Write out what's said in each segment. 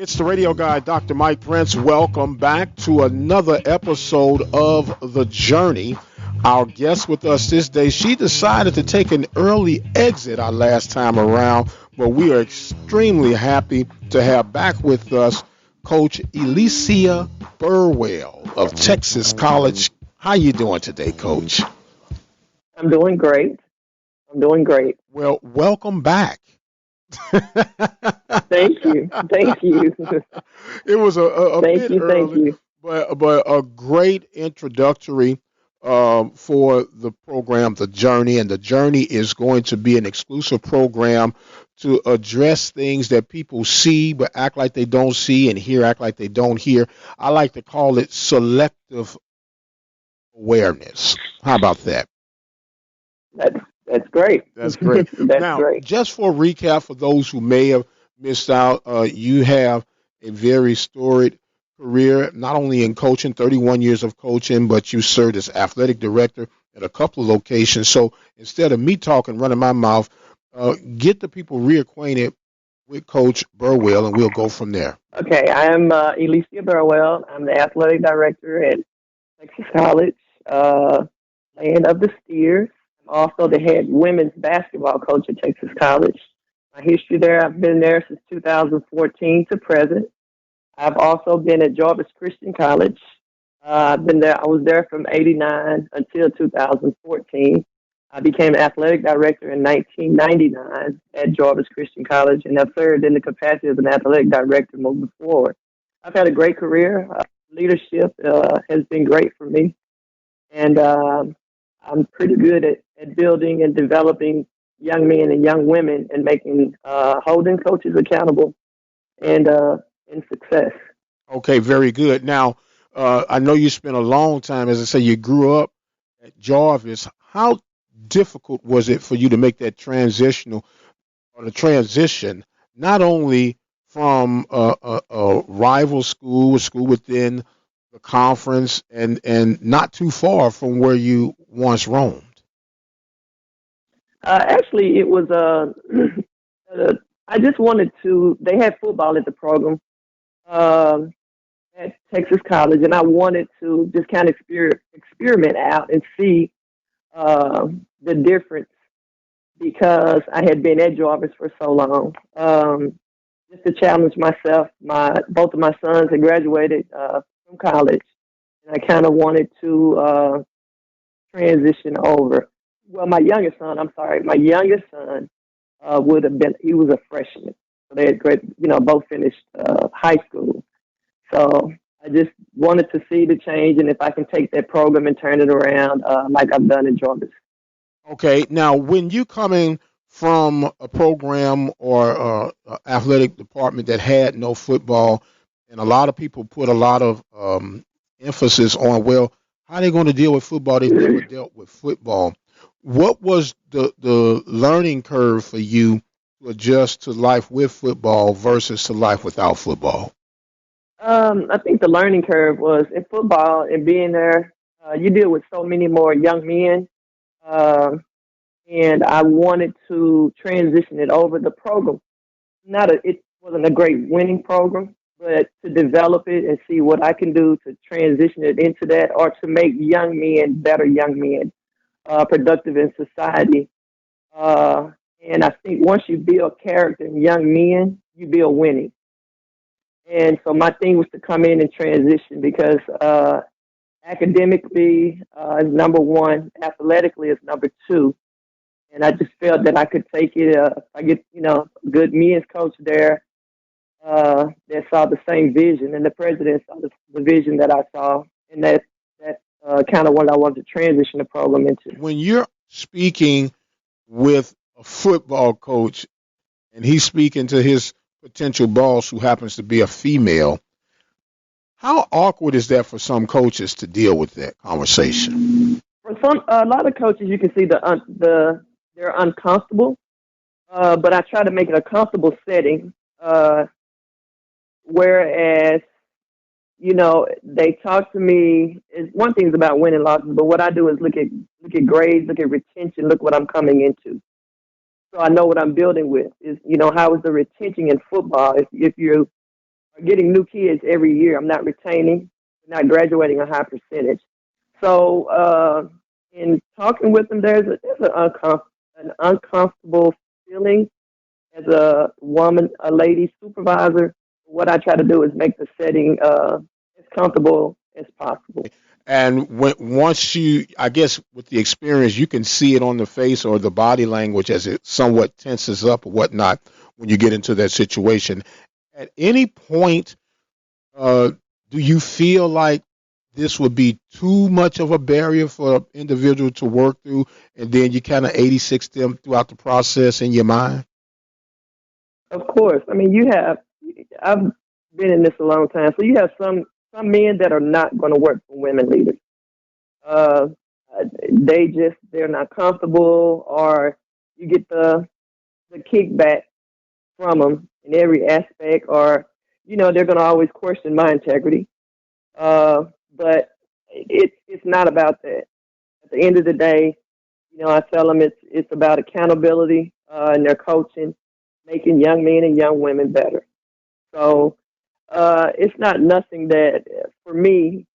It's the radio guy, Dr. Mike Prince. Welcome back to another episode of The Journey. Our guest with us this day, she decided to take an early exit our last time around, but we are extremely happy to have back with us Coach Elissa Burwell of Texas College. How you doing today, Coach? I'm doing great. I'm doing great. Well, welcome back. Thank you. Thank you. It was a Thank bit you. Thank early, you. but a great introductory for the program, The Journey. And The Journey is going to be an exclusive program to address things that people see but act like they don't see and hear act like they don't hear. I like to call it selective awareness. How about that? That's great. That's great. That's Now, great. just for a recap for those who may have missed out, you have a very storied career, not only in coaching, 31 years of coaching, but you served as athletic director at a couple of locations. So instead of me talking, running my mouth, get the people reacquainted with Coach Burwell, and we'll go from there. Okay, I am Elissa Burwell. I'm the athletic director at Texas College, land of the Steers. I'm also the head women's basketball coach at Texas College. My history there, I've been there since 2014 to present. I've also been at Jarvis Christian College. I've been there. I was there from '89 until 2014. I became athletic director in 1999 at Jarvis Christian College, and I've served in the capacity as an athletic director moving forward. I've had a great career. Leadership has been great for me, and I'm pretty good at building and developing young men and young women and making holding coaches accountable and in success. Okay, very good. Now, I know you spent a long time, as I say, you grew up at Jarvis. How difficult was it for you to make that transitional or the transition, not only from a rival school, a school within the conference, and not too far from where you once roamed? Actually, it was I just wanted to. They had football at the program um, at Texas College, and I wanted to just kind of experiment out and see the difference because I had been at Jarvis for so long. Just to challenge myself. My both of my sons had graduated from college, and I kind of wanted to transition over. Well, my youngest son would have been. He was a freshman, so they had both finished high school. So I just wanted to see the change, and if I can take that program and turn it around, like I've done in Jarvis. Okay, now when you coming from a program or athletic department that had no football, and a lot of people put a lot of emphasis on, well, how they going to deal with football? They've never dealt with football. What was the learning curve for you to adjust to life with football versus to life without football? I think the learning curve was in football and being there. You deal with so many more young men, um, and I wanted to transition it over. The program, it wasn't a great winning program, but to develop it and see what I can do to transition it into that, or to make young men better young men, productive in society. Uh, and I think once you build character in young men, you build winning. And so my thing was to come in and transition because academically is number one, athletically is number two, and I just felt that I could take it. I get a good men's coach there that saw the same vision, and the president saw the vision that I saw, and that kind of what I wanted to transition the program into. When you're speaking with a football coach and he's speaking to his potential boss who happens to be a female, how awkward is that for some coaches to deal with that conversation? For a lot of coaches, you can see they're uncomfortable, but I try to make it a comfortable setting. Whereas they talk to me. Is one thing's about winning losses, but what I do is look at grades, look at retention, look what I'm coming into. So I know what I'm building with. Is how is the retention in football? If you are getting new kids every year. I'm not retaining, not graduating a high percentage. So, in talking with them, an uncomfortable feeling as a woman, a lady supervisor. What I try to do is make the setting as comfortable as possible. And once you, I guess, with the experience, you can see it on the face or the body language as it somewhat tenses up or whatnot when you get into that situation. At any point, uh, do you feel like this would be too much of a barrier for an individual to work through, and then you kind of 86 them throughout the process in your mind? Of course, I mean I've been in this a long time, so you have some men that are not going to work for women leaders. Uh, they're not comfortable, or you get the kickback from them in every aspect, or they're going to always question my integrity. But it's not about that. At the end of the day, I tell them it's about accountability and their coaching, making young men and young women better. So it's not nothing that for me.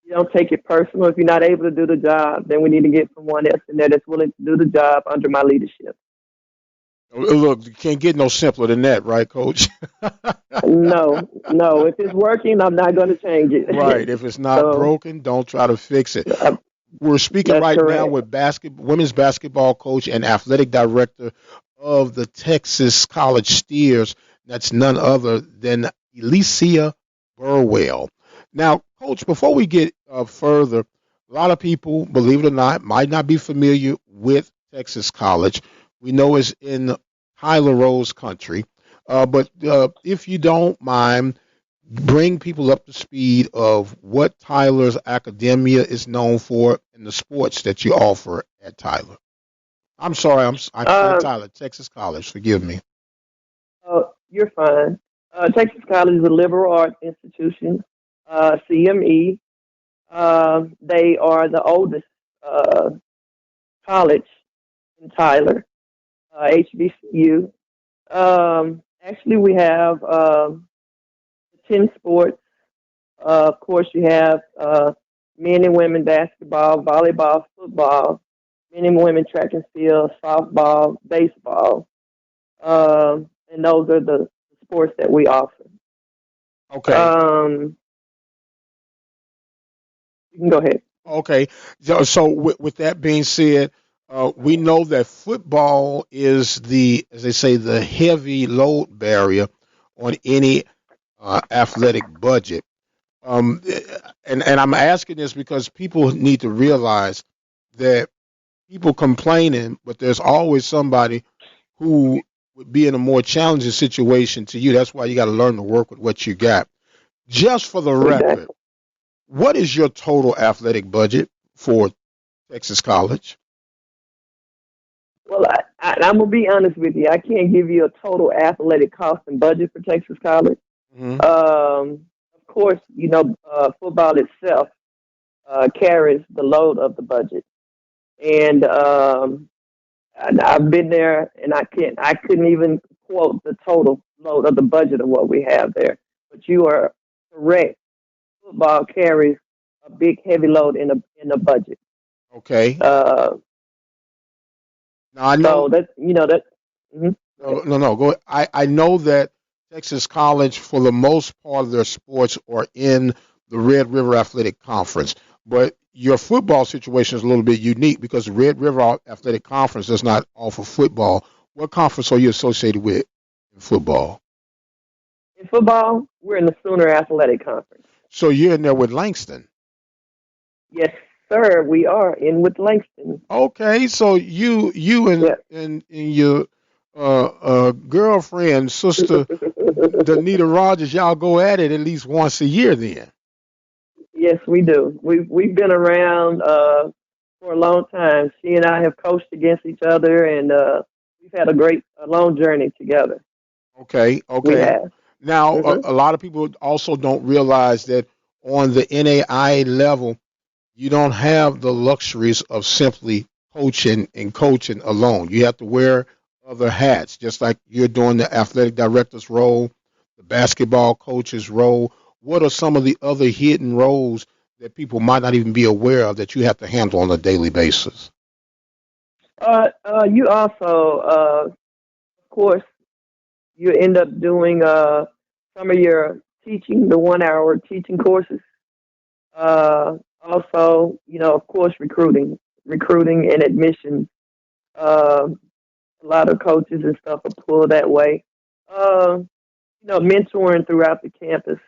You don't take it personal. If you're not able to do the job, then we need to get someone else in there that's willing to do the job under my leadership. Look, you can't get no simpler than that, right, Coach? No, no. If it's working, I'm not going to change Right. it. If it's not So broken, don't try to fix it. uh, We're speaking that's right now correct. with women's basketball coach and athletic director of the Texas College Steers. That's none other than Elissa Burwell. Now, Coach, before we get further, a lot of people, believe it or not, might not be familiar with Texas College. We know it's in Tyler Rose country. But if you don't mind, bring people up to speed of what Tyler's academia is known for and the sports that you offer at Tyler. I'm sorry, not Um, Tyler, Texas College. Forgive me. you're fine. Texas College is a liberal arts institution, CME. They are the oldest uh, college in Tyler, HBCU. Actually, we have 10 sports. Of course, you have men and women basketball, volleyball, football, men and women track and field, softball, baseball. And those are the sports that we offer. Okay. Um, you can go ahead. Okay. So with that being said, we know that football is as they say, the heavy load barrier on any athletic budget. Um, and I'm asking this because people need to realize that people complaining, but there's always somebody who would be in a more challenging situation to you. That's why you got to learn to work with what you got. Just for the record, Exactly. what is your total athletic budget for Texas College? Well, I'm gonna be honest with you. I can't give you a total athletic cost and budget for Texas College. Hmm. Of course, football itself carries the load of the budget, and I've been there, and I couldn't even quote the total load of the budget of what we have there. But you are correct. Football carries a big, heavy load in the budget. Okay. Uh, Now I know. so that's that. Mhm. Go No, ahead. no, no. Go. I know that Texas College, for the most part of their sports, are in the Red River Athletic Conference. But your football situation is a little bit unique because the Red River Athletic Conference does not offer football. What conference are you associated with in football? In football, we're in the Sooner Athletic Conference. So you're in there with Langston. Yes, sir. We are in with Langston. Okay, so you Yeah. and your girlfriend, sister Danita Rogers, y'all go at it at least once a year then. Yes, we do. We've been around for a long time. She and I have coached against each other, and we've had a long journey together. Okay, We okay. have. Now, Hmm. a lot of people also don't realize that on the NAIA level, you don't have the luxuries of simply coaching and coaching alone. You have to wear other hats, just like you're doing the athletic director's role, the the basketball coach's role? What are some of the other hidden roles that people might not even be aware of that you have to handle on a daily basis? You also, of course, you end up doing some of your teaching, the 1 hour teaching courses. Also, of course, recruiting and admissions. Uh, a lot of coaches and stuff are pulled that way. Uh, mentoring throughout the campus.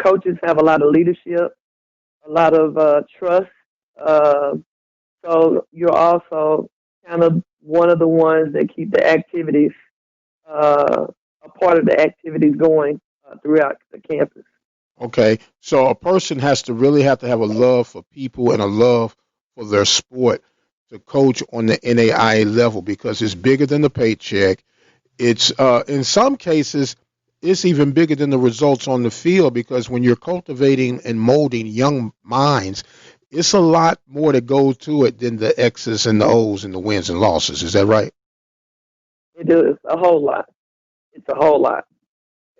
Coaches have a lot of leadership, a lot of trust. Uh, so you're also kind of one of the ones that keep the activities, a part of the activities going throughout the campus. Okay, so a person has to really have to have a love for people and a love for their sport to coach on the NAIA level because it's bigger than the paycheck. It's in some cases it's even bigger than the results on the field because when you're cultivating and molding young minds, it's a lot more to go to it than the X's and the O's and the wins and losses. Is that right? It is a whole lot. It's a whole lot.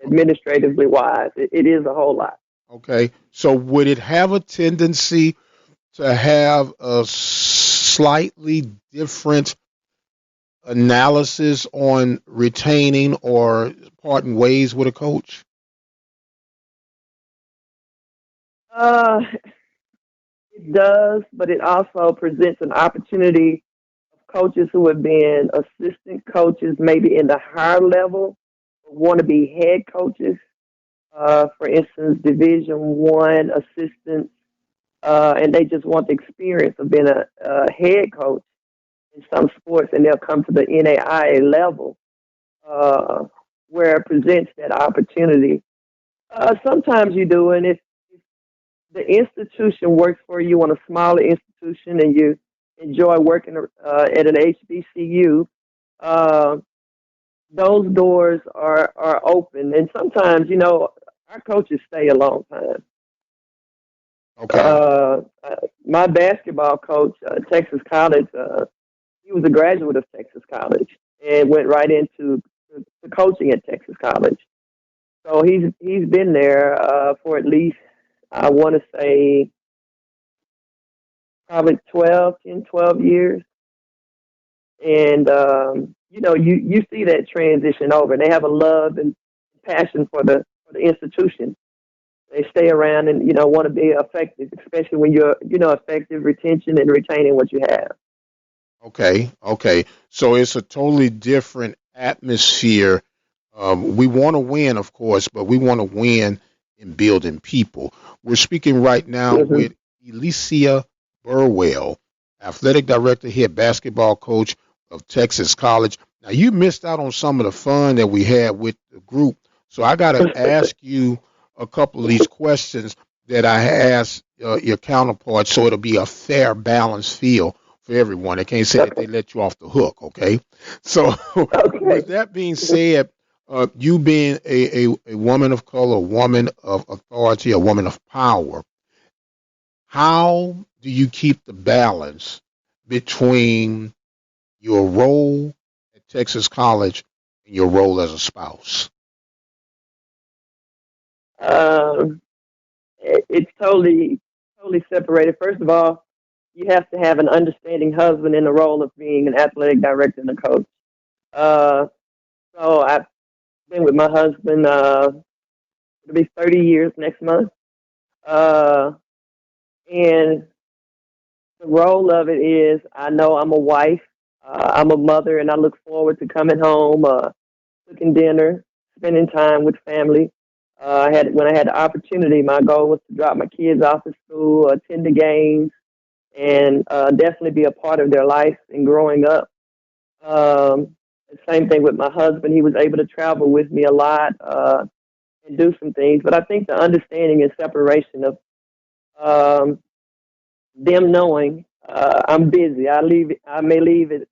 Administratively wise, it is a whole lot. Okay, so would it have a tendency to have a slightly different analysis on retaining or parting ways with a coach? Uh, it does, but it also presents an opportunity of coaches who have been assistant coaches, maybe in the higher level, want to be head coaches. For instance, Division 1 assistants, and they just want the experience of being a head coach in some sports, and they'll come to the NAIA level uh, where it presents that opportunity. Sometimes you do, and if the institution works for you on a smaller institution and you enjoy working at an HBCU, uh, those doors are open. And sometimes, our coaches stay a long time. Okay. Uh, uh, my basketball coach, Texas College, he was a graduate of Texas College and went right into to coaching at Texas College. So he's been there for at least, I want to say, probably 12 years. And you see that transition over. And they have a love and passion for the institution. They stay around and want to be effective, especially when you're effective retention and retaining what you have. Okay. Okay. So it's a totally different atmosphere. We want to win, of course, but we want to win in building people. We're speaking right now Hmm. with Elissa Burwell, athletic director here, basketball coach of Texas College. Now, you missed out on some of the fun that we had with the group. So I got to ask you a couple of these questions that I asked your counterparts so it'll be a fair, balanced feel for everyone. They can't say that they Okay. let you off the hook, okay? So, Okay. with that being said, you being a woman of color, a woman of authority, a woman of power, how do you keep the balance between your role at Texas College and your role as a spouse? Um, it's totally separated. First of all, you have to have an understanding husband in the role of being an athletic director and a coach. Uh, so I've been with my husband. It'll be 30 years next month. Uh, and the role of it is, I know I'm a wife. I'm a mother, and I look forward to coming home, cooking dinner, spending time with family. When I had the opportunity, my goal was to drop my kids off at school, attend the games, and definitely be a part of their life and growing up. Um, Same thing with my husband. He was able to travel with me a lot and do some things. But I think the understanding and separation of um, them knowing I'm busy. I may leave at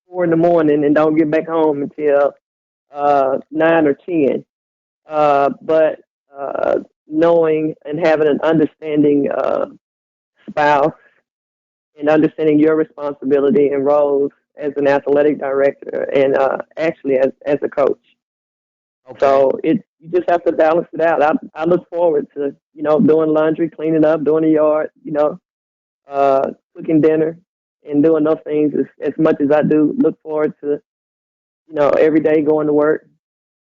4 in the morning and don't get back home until 9 or 10. But knowing and having an understanding spouse and understanding your responsibility and roles as an athletic director and actually as a coach. Okay. So it's you just have to balance it out. I look forward to, doing laundry, cleaning up, doing the yard, cooking dinner and doing those things as much as I do. Look forward to, every day going to work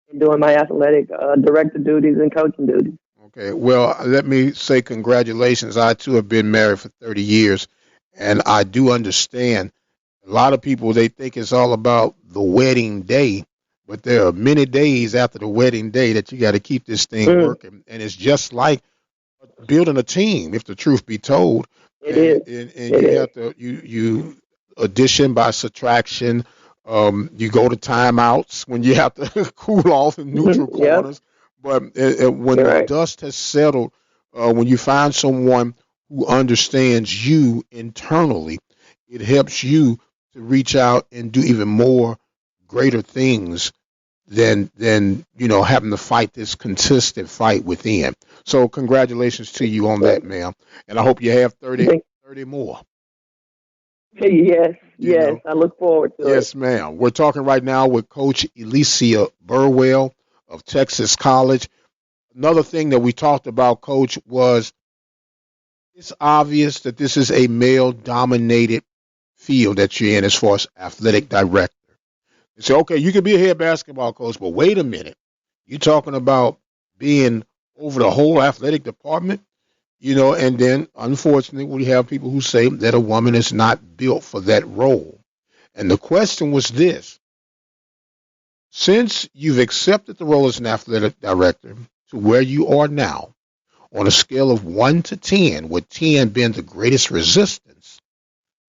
and doing my athletic director duties and coaching duties. Okay, well, let me say congratulations. I too have been married for 30 years, and I do understand. A lot of people, they think it's all about the wedding day, but there are many days after the wedding day that you got to keep this thing Mm, working. And it's just like building a team, if the truth be told. it is. And It you is. have to you addition by subtraction. You go to timeouts when you have to cool off in neutral Yep. corners. But when You're the right. dust has settled, when you find someone who understands you internally, it helps you to reach out and do even more greater things than having to fight this consistent fight within. So congratulations to you on that, Right. ma'am. And I hope you have 30, Thank- 30 more. Yes. You Yes. know, I look forward to it. yes, ma'am. We're talking right now with Coach Elissa Burwell of Texas College. Another thing that we talked about, Coach, was it's obvious that this is a male dominated field that you're in as far as athletic director. You say, okay, you can be a head basketball coach, but wait a minute. You're talking about being over the whole athletic department, and then unfortunately, we have people who say that a woman is not built for that role. And the question was this: since you've accepted the role as an athletic director to where you are now, on a scale of 1 to 10, with 10 being the greatest resistance,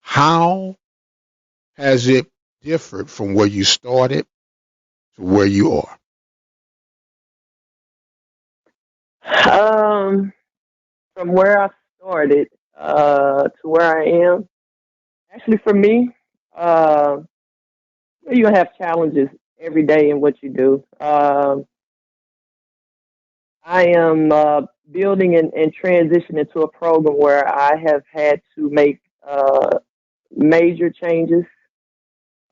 how has it differed from where you started to where you are? Um, from where I started to where I am, actually, for me, uh, you have challenges every day in what you do. I am building and transitioning to a program where I have had to make major changes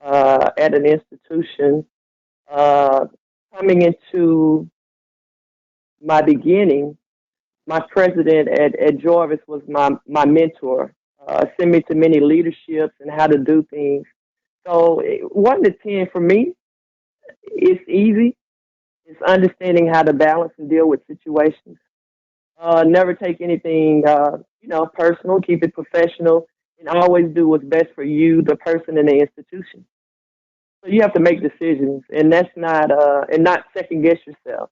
at an institution. Uh, Coming into my beginning, my president at Jarvis was my mentor. Sent me to many leaderships and how to do things. So 1 to 10 for me, it's easy. It's understanding how to balance and deal with situations. Never take anything, personal. Keep it professional, and always do what's best for you, the person, and the institution. So you have to make decisions, and that's not and not second guess yourself.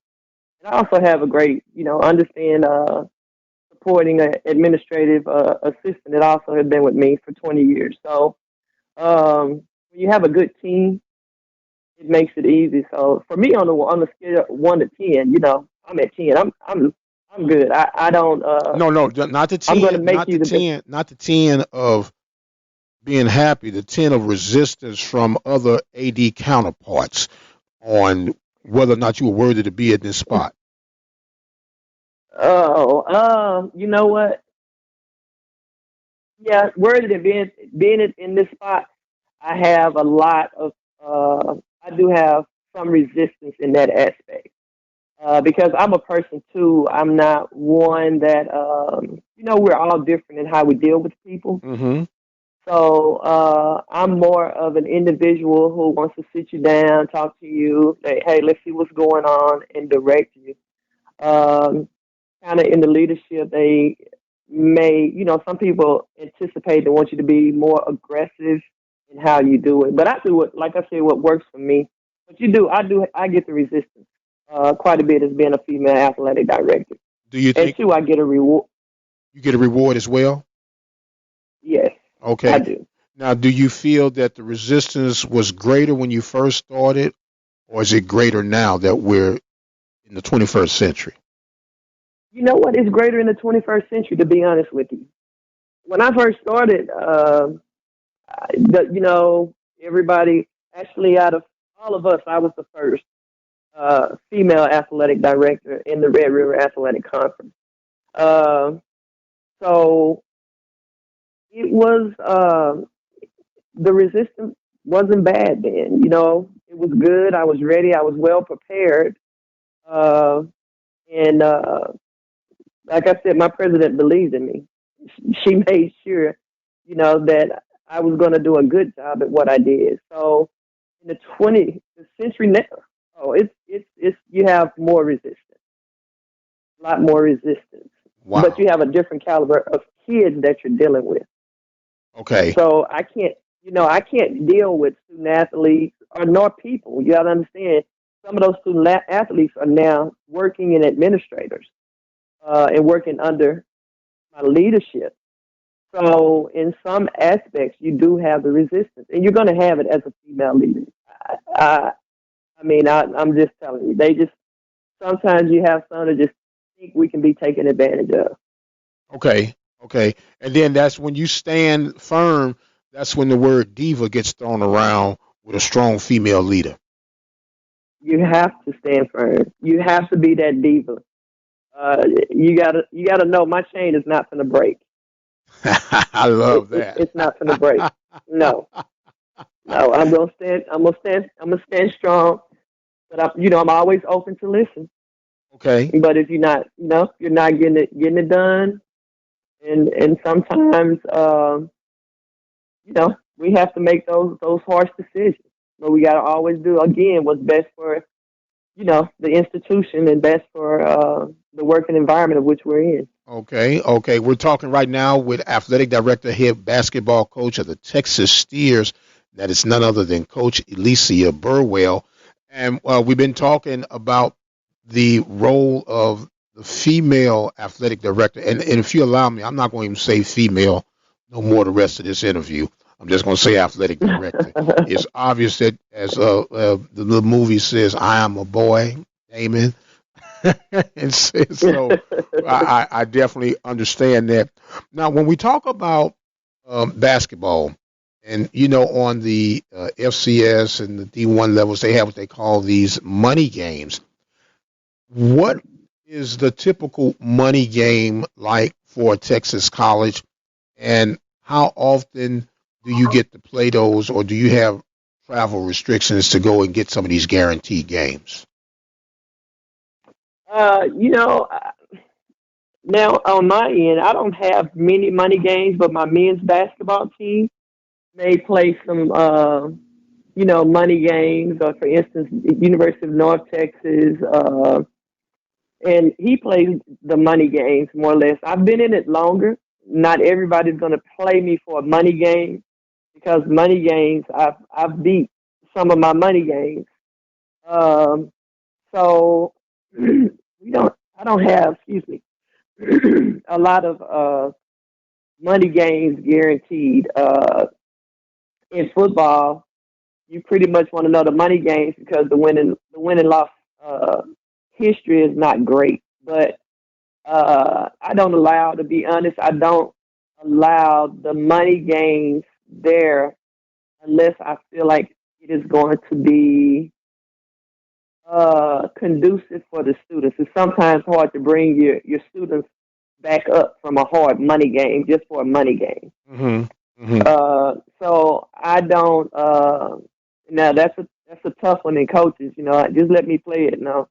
And I also have a great, understand supporting an administrative assistant that also has been with me for 20 years. So when you have a good team, it makes it easy. So for me, on the scale of 1 to 10, I'm at 10. I'm good. I don't. No, no, not the I'm going to 10, make you the best. not the 10 of being happy, the 10 of resistance from other AD counterparts on whether or not you were worthy to be in this spot. Oh, you know what? Yeah, worthy than being in this spot. I have a lot of. I do have some resistance in that aspect because I'm a person too. I'm not one that we're all different in how we deal with people. Mm-hmm. So I'm more of an individual who wants to sit you down, talk to you, say, hey, let's see what's going on, and direct you. Um, Kind of in the leadership, they may, some people anticipate they want you to be more aggressive in how you do it. But I do it, like I said, what works for me. But I get the resistance quite a bit as being a female athletic director. Do you And think two, I get a reward. you get a reward as well? Yes, I Okay. do. Now, do you feel that the resistance was greater when you first started, or is it greater now that we're in the 21st century? You know what is greater in the 21st century, to be honest with you? When I first started, everybody, actually, out of all of us, I was the first female athletic director in the Red River Athletic Conference. Uh, so it was, the resistance wasn't bad then. It was good. I was ready. I was well prepared. Uh, and like I said, my president believed in me. She made sure, that I was going to do a good job at what I did. So in the 20th century now, oh, it's you have more resistance, a lot more resistance, but Wow. you have a different caliber of kids that you're dealing with. Okay. So I can't deal with student athletes or nor people. You got to understand, some of those student athletes are now working in administrators and working under my leadership. So in some aspects, you do have the resistance, and you're going to have it as a female leader. I, I, I'm just telling you, they just sometimes you have some that just think we can be taken advantage of. Okay. Okay. And then that's when you stand firm. That's when the word diva gets thrown around with a strong female leader. You have to stand firm. You have to be that diva. You gotta know my chain is not going to break. I love that. It's not going to break. No, no. I'm gonna stand strong. But I'm always open to listen. Okay. But if you're not getting it done, and sometimes, we have to make those harsh decisions. But we got to always do again what's best for the institution and best for the working environment of which we're in. Okay. Okay. We're talking right now with athletic director, head basketball coach of the Texas Steers. That is none other than Coach Elissa Burwell. And we've been talking about the role of the female athletic director. And if you allow me, I'm not going to even say female no more the rest of this interview. I'm just going to say athletic director. It's obvious that, as the movie says, I am a boy, Damon. So I definitely understand that. Now, when we talk about basketball, and on the FCS and the D1 levels, they have what they call these money games. What is the typical money game like for a Texas college, and how often do you get to play those, or do you have travel restrictions to go and get some of these guaranteed games? uh, you know, Now on my end, I don't have many money games, but my men's basketball team may play some, money games. Or for instance, University of North Texas, and he plays the money games more or less. I've been in it longer. Not everybody's going to play me for a money game because money games, I've beat some of my money games. Um, so we don't. I don't have. Excuse me. A lot of money games guaranteed. In football, you pretty much want to know the money games because the winning loss uh, history is not great. But I don't allow, to be honest, I don't allow the money games there unless I feel like it is going to be conducive for the students. It's sometimes hard to bring your students back up from a hard money game just for a money game. Mm-hmm. Mm-hmm. So I don't. Now that's a tough one in coaches. Just let me play it. No,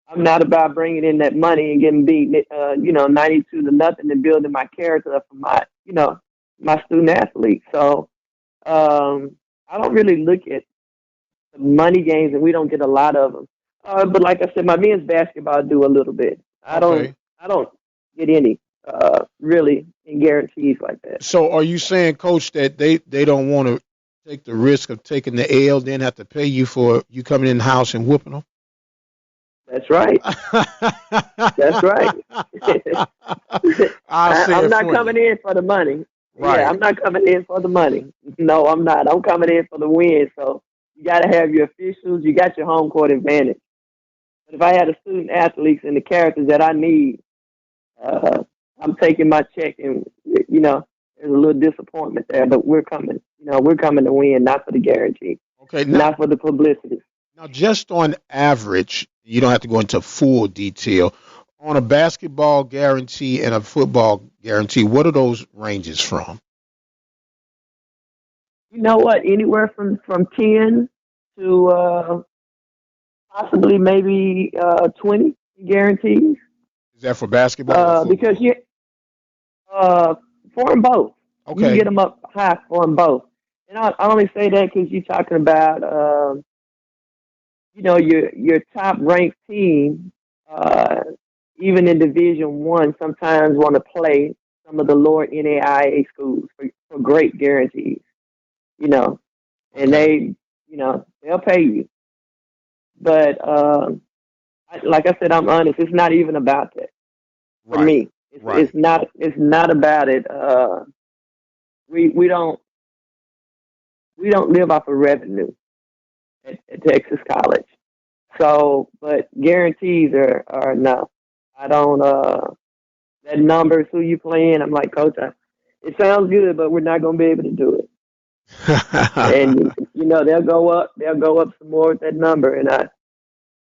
I'm not about bringing in that money and getting beat. 92 to nothing and building my character up for my student athletes. So I don't really look at the money games, and we don't get a lot of them. But like I said, my men's basketball do a little bit. I don't. Okay. I don't get any really in guarantees like that. So are you saying, Coach, that they don't want to take the risk of taking the L, then have to pay you for you coming in the house and whooping them? That's right. That's right. I'll say I'm it not for coming you. in for the money. Yeah, Right. I'm not coming in for the money. No, I'm not. I'm coming in for the win. So you got to have your officials. You got your home court advantage. But if I had the student athletes and the characters that I need, uh, I'm taking my check, and there's a little disappointment there. But we're coming. We're coming to win, not for the guarantee, Okay. not for the publicity. Now, just on average, you don't have to go into full detail. On a basketball guarantee and a football guarantee, what are those ranges from? You know what? Anywhere from 10 to possibly maybe 20 guarantees. Is that for basketball or Because football? you uh, for them both, you can Okay. get them up high for them both. And I only say that because you're talking about your top ranked team, uh, even in Division One, sometimes want to play some of the lower NAIA schools for great guarantees. You know, and Okay. they'll pay you. But like I said, I'm honest. It's not even about that for Right. me. It's Right. not about it. We we don't we don't live off of revenue at Texas College. So, but guarantees are no. I don't. That numbers who you playing. I'm like, coach. It sounds good, but we're not going to be able to do it. And they'll go up. They'll go up some more with that number, and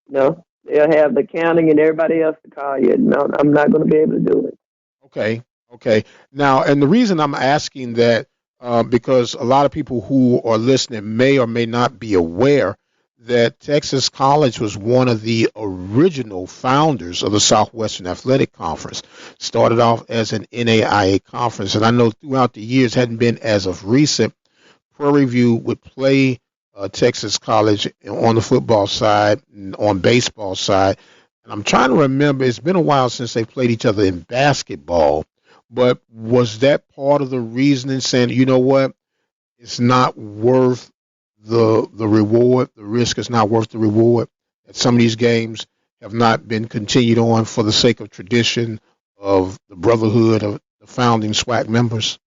they'll have the counting and everybody else to call you. No, I'm not going to be able to do it. Okay, okay. Now, and the reason I'm asking that, because a lot of people who are listening may or may not be aware that Texas College was one of the original founders of the Southwestern Athletic Conference. Started off as an NAIA conference, and I know throughout the years hadn't been as of recent. Prairie View would play Texas College on the football side and on baseball side. And I'm trying to remember, it's been a while since they played each other in basketball, but was that part of the reasoning saying, you know what, it's not worth the reward, the risk is not worth the reward? That some of these games have not been continued on for the sake of tradition of the brotherhood of the founding SWAC members?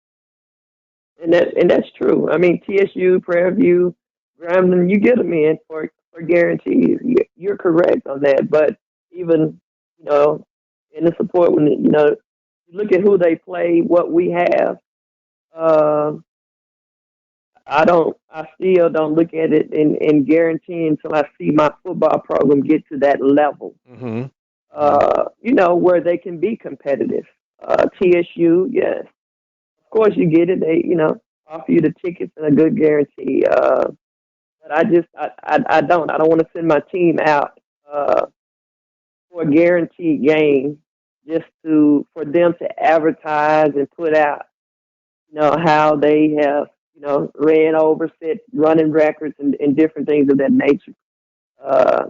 And that's true. I mean, TSU, Prairie View, Grambling, you get them in for guarantees. You're correct on that. But even in the support when you look at who they play, what we have. Uh, I still don't look at it and guarantee until I see my football program get to that level. Mm-hmm. Mm-hmm. Where they can be competitive. TSU, yes, of course you get it. They, offer you the tickets and a good guarantee. But I don't want to send my team out for a guaranteed game just for them to advertise and put out, how they have, ran over, set running records and different things of that nature. Uh,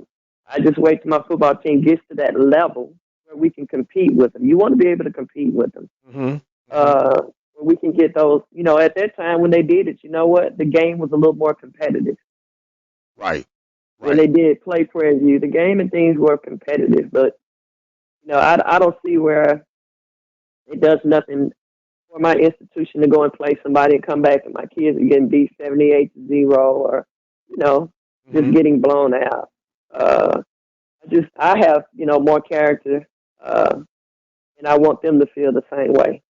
I just wait till my football team gets to that level where we can compete with them. You want to be able to compete with them. Mm-hmm. Mm-hmm. Uh, where we can get those, at that time when they did it, you know what? The game was a little more competitive. Right. When Right. they did play Prairie View, the game and things were competitive, but, I don't see where it does nothing for my institution to go and play somebody and come back and my kids are getting beat 78-0 or, you know, just Mm-hmm. getting blown out. Uh, I have, more character, and I want them to feel the same way.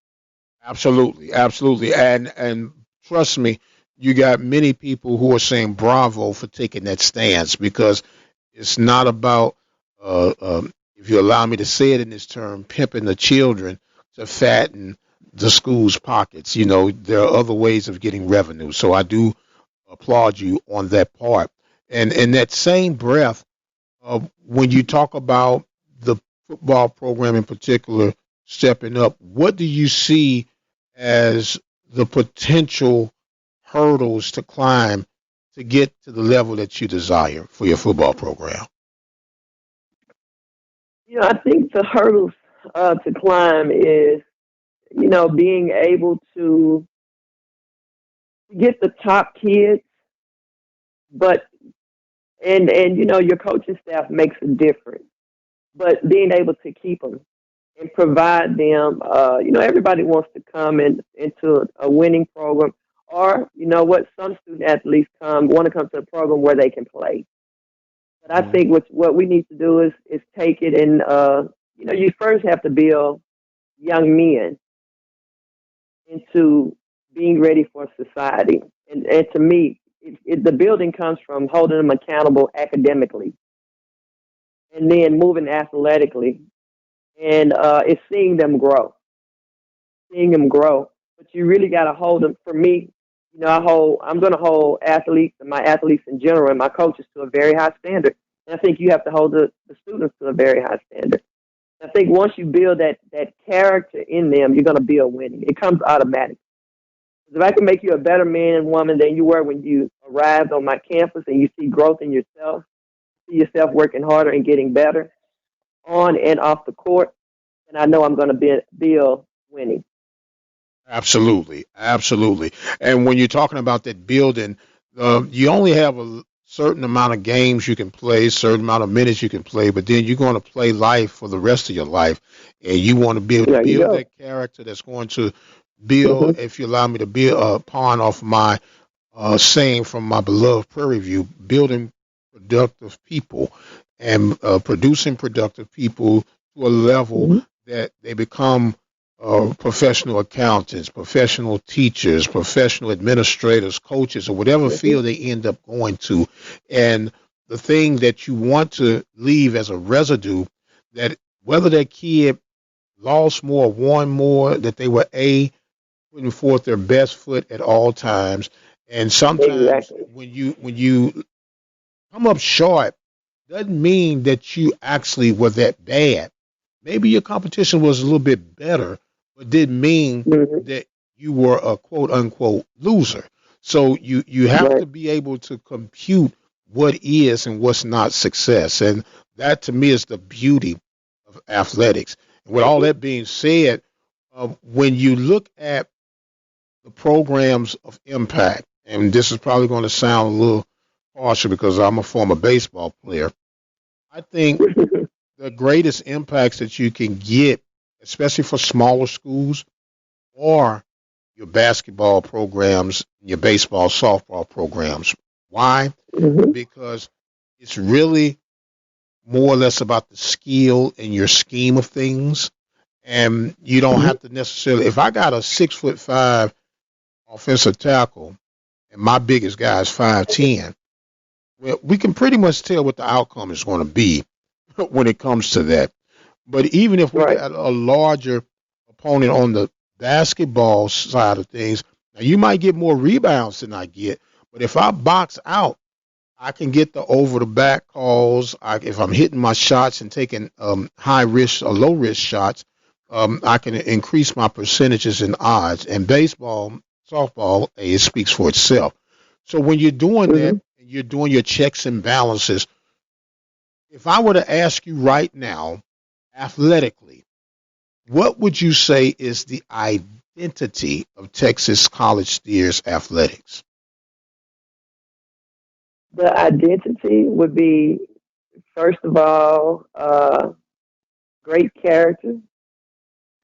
Absolutely, absolutely, and trust me, you got many people who are saying bravo for taking that stance because it's not about, if you allow me to say it in this term, pimping the children to fatten the school's pockets. You know, there are other ways of getting revenue. So I do applaud you on that part. And in that same breath, when you talk about the football program in particular stepping up, what do you see as the potential hurdles to climb to get to the level that you desire for your football program? I think the hurdles to climb is, being able to get the top kids, but and your coaching staff makes a difference. But being able to keep them and provide them, everybody wants to come into a winning program, or what some student athletes want to come to a program where they can play. But I Mm-hmm. think what we need to do is take it and you first have to build young men into being ready for society. And to me, the building comes from holding them accountable academically and then moving athletically. And it's seeing them grow. But you really got to hold them. For me, I'm going to hold athletes and my athletes in general and my coaches to a very high standard. And I think you have to hold the students to a very high standard. I think once you build that character in them, you're going to build winning. It comes automatic. If I can make you a better man and woman than you were when you arrived on my campus and you see growth in yourself, see yourself working harder and getting better on and off the court, then I know I'm going to build winning. Absolutely, absolutely. And when you're talking about that building, you only have a certain amount of games you can play, certain amount of minutes you can play, but then you're going to play life for the rest of your life, and you want to be able to There you build go. that character that's going to build. Hmm. If you allow me to be a pawn off my saying from my beloved Prairie View, building productive people and producing productive people to a level Hmm. that they become professional accountants, professional teachers, professional administrators, coaches, or whatever Hmm. field they end up going to. And the thing that you want to leave as a residue, that whether that kid lost more, won more, that they were putting forth their best foot at all times. And sometimes Exactly. when you come up short, doesn't mean that you actually were that bad. Maybe your competition was a little bit better, but didn't mean Hmm. that you were a quote unquote loser. So you have Right. to be able to compute what is and what's not success. And that to me is the beauty of athletics. And with all that being said, when you look at the programs of impact, and this is probably going to sound a little harsher because I'm a former baseball player. I think the greatest impacts that you can get, especially for smaller schools, are your basketball programs, your baseball, softball programs. Why? Hmm. Because it's really more or less about the skill and your scheme of things. And you don't Hmm. have to necessarily, if I got a 6'5" offensive tackle and my biggest guy is 5'10", well, we can pretty much tell what the outcome is going to be when it comes to that. But even if we Right. got a larger opponent on the basketball side of things, now you might get more rebounds than I get. But if I box out, I can get the over the back calls. If I'm hitting my shots and taking high risk or low risk shots, I can increase my percentages and odds. And baseball, softball, it speaks for itself. So when you're doing that, Hmm. you're doing your checks and balances. If I were to ask you right now, athletically, what would you say is the identity of Texas College Steers athletics? The identity would be, first of all, great character,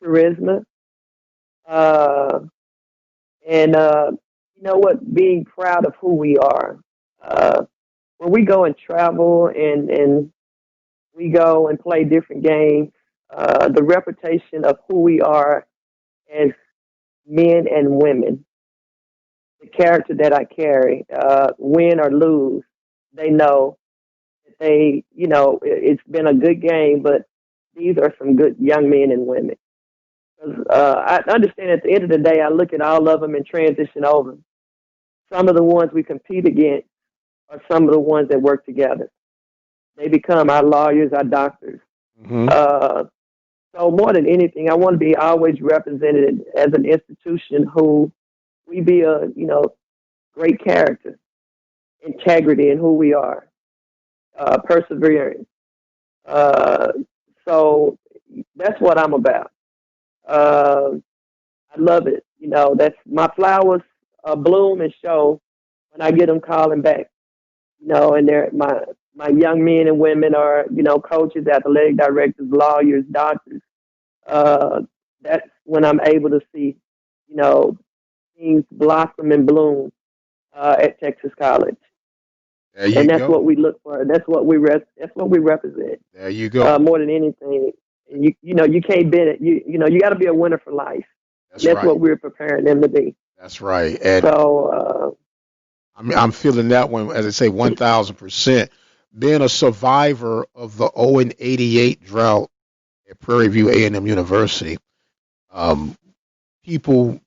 charisma, uh, and you know what, being proud of who we are. Uh, when we go and travel and we go and play different games, the reputation of who we are as men and women, the character that I carry, win or lose, they know that it's been a good game, but these are some good young men and women. I understand at the end of the day, I look at all of them and transition over. Some of the ones we compete against are some of the ones that work together. They become our lawyers, our doctors. Mm-hmm. Uh, so more than anything, I want to be always represented as an institution who we be a great character, integrity in who we are, perseverance. Uh, so that's what I'm about. Uh, I love it. That's my flowers bloom and show when I get them calling back. And they're my young men and women are coaches, athletic directors, lawyers, doctors. Uh, that's when I'm able to see you know things blossom and bloom at Texas College, There you and that's go. what we look for. That's what we represent There you go. more than anything. And you can't bend it. You got to be a winner for life, and That's that's right. what we're preparing them to be. That's right. And So I'm feeling that one, as I say, 1,000%. Being a survivor of the 0-88 drought at Prairie View A&M University, um, people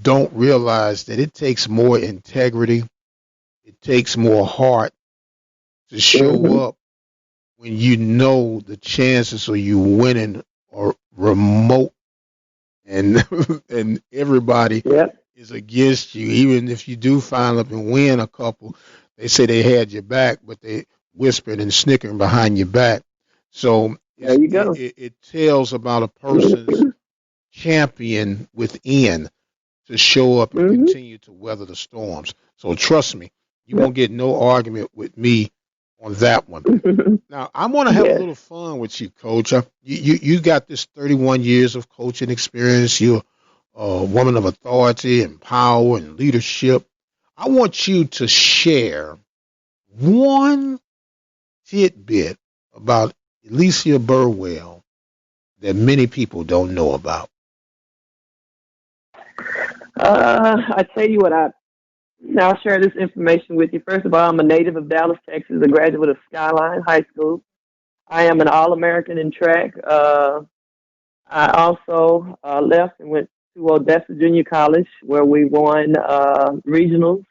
don't realize that it takes more integrity, it takes more heart to show hmm up when you know the chances of you winning are remote, and and everybody Yep. is against you. Even if you do finally up and win a couple, they say they had your back, but they whispered and snickering behind your back. So There you go. it tells about a person's champion within to show up and Mm-hmm. continue to weather the storms. So trust me, you won't get no argument with me on that one. Now, I want to have a Yes. little fun with you, Coach. You got this 31 years of coaching experience. You're a woman of authority and power and leadership. I want you to share one tidbit about Elissa Burwell that many people don't know about. I tell you what, I'll share this information with you. First of all, I'm a native of Dallas, Texas, a graduate of Skyline High School. I am an All-American in track. I also left and went to Odessa Junior College, where we won regionals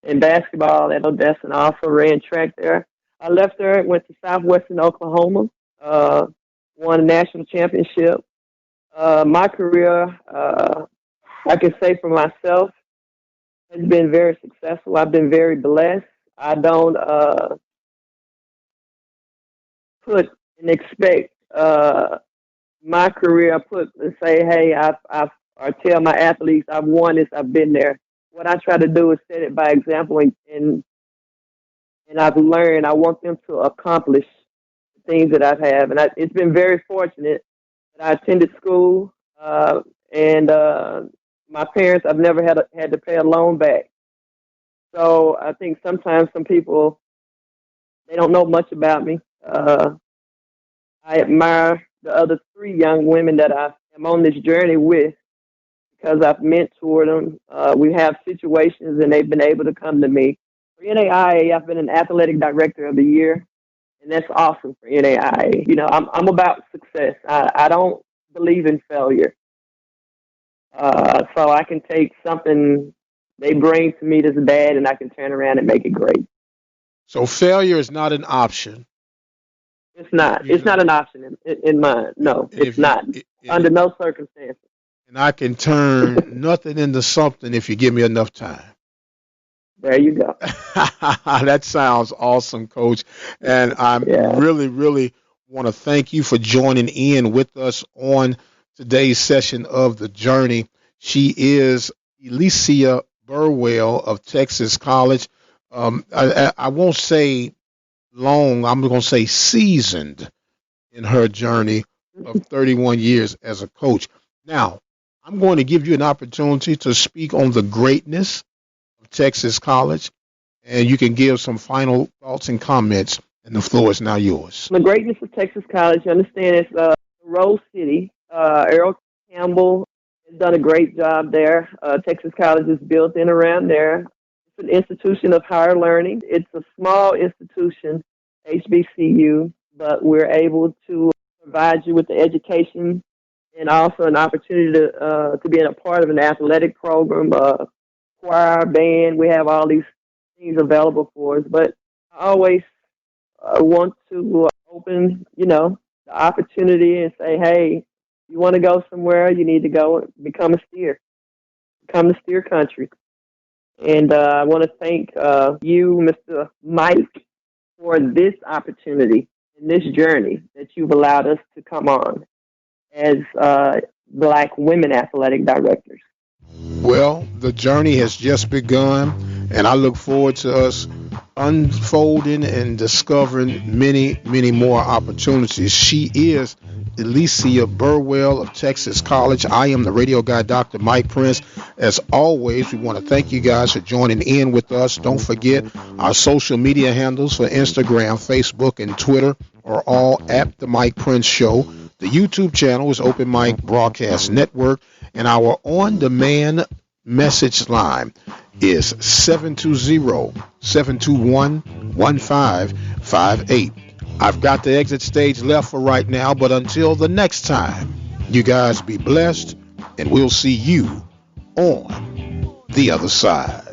in basketball at Odessa, and I also ran track there. I left there and went to Southwestern Oklahoma, uh, won a national championship. My career, I can say for myself, has been very successful. I've been very blessed. I don't put and expect my career. I put and say, hey, I've or tell my athletes I've won this. I've been there. What I try to do is set it by example, and I've learned. I want them to accomplish the things that I've had, and it's been very fortunate that I attended school, and my parents. I've never had to pay a loan back. So I think sometimes some people they don't know much about me. I admire the other three young women that I am on this journey with because I've mentored them. We have situations and they've been able to come to me. For NAIA, I've been an athletic director of the year, and that's awesome for NAIA. You know, I'm about success. I don't believe in failure. So I can take something they bring to me that's bad and I can turn around and make it great. So failure is not an option. It's not. It's You, not an option in mine. No, and it's if you not. and Under no circumstances. I can turn nothing into something if you give me enough time. There you go. That sounds awesome, Coach. And I Yeah. really want to thank you for joining in with us on today's session of The Journey. She is Elissa Burwell of Texas College. I won't say long, I'm going to say seasoned in her journey of 31 years as a coach. Now, I'm going to give you an opportunity to speak on the greatness of Texas College, and you can give some final thoughts and comments, and the floor is now yours. The greatness of Texas College, you understand, it's Rose City. Errol Campbell has done a great job there. Texas College is built in around there. It's an institution of higher learning. It's a small institution, HBCU, but we're able to provide you with the education and also an opportunity to be in a part of an athletic program, choir, band. We have all these things available for us. But I always want to open, the opportunity and say, hey, you want to go somewhere, you need to go become a steer, become the steer country. And I want to thank you, Mr. Mike, for this opportunity and this journey that you've allowed us to come on as Black women athletic directors. Well, the journey has just begun, and I look forward to us unfolding and discovering many more opportunities. She is Elissa Burwell of Texas College. I am the radio guy, Dr. Mike Prince. As always, we want to thank you guys for joining in with us. Don't forget our social media handles for Instagram, Facebook, and Twitter are all at The Mike Prince Show. The YouTube channel is Open Mic Broadcast Network, and our on-demand message line is 720-721-1558. I've got the exit stage left for right now, but until the next time, you guys be blessed, and we'll see you on the other side.